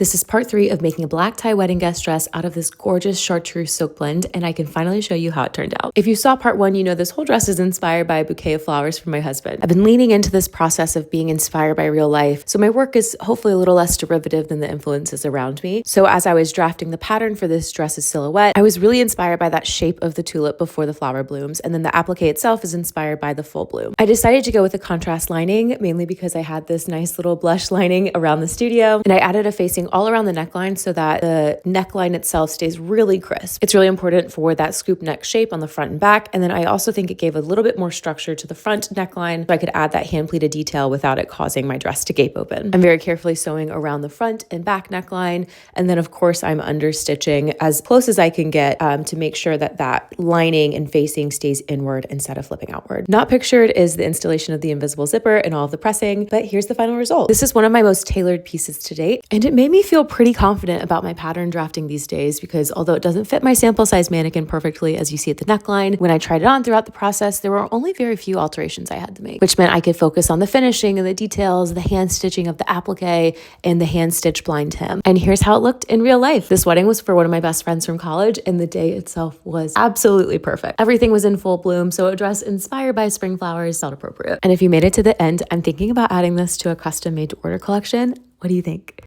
This is part 3 of making a black tie wedding guest dress out of this gorgeous chartreuse silk blend, and I can finally show you how it turned out. If you saw part 1, you know this whole dress is inspired by a bouquet of flowers from my husband. I've been leaning into this process of being inspired by real life, so my work is hopefully a little less derivative than the influences around me. So as I was drafting the pattern for this dress's silhouette, I was really inspired by that shape of the tulip before the flower blooms, and then the applique itself is inspired by the full bloom. I decided to go with a contrast lining, mainly because I had this nice little blush lining around the studio, and I added a facing all around the neckline so that the neckline itself stays really crisp. It's really important for that scoop neck shape on the front and back, and then I also think it gave a little bit more structure to the front neckline so I could add that hand pleated detail without it causing my dress to gape open. I'm very carefully sewing around the front and back neckline, and then of course I'm understitching as close as I can get to make sure that that lining and facing stays inward instead of flipping outward. Not pictured is the installation of the invisible zipper and all of the pressing, but here's the final result. This is one of my most tailored pieces to date, and it made me feel pretty confident about my pattern drafting these days because although it doesn't fit my sample size mannequin perfectly as you see at the neckline, when I tried it on throughout the process, there were only very few alterations I had to make, which meant I could focus on the finishing and the details, the hand stitching of the applique, and the hand stitch blind hem. And here's how it looked in real life. This wedding was for one of my best friends from college, and the day itself was absolutely perfect. Everything was in full bloom, so a dress inspired by spring flowers felt appropriate. And if you made it to the end, I'm thinking about adding this to a custom made to order collection. What do you think?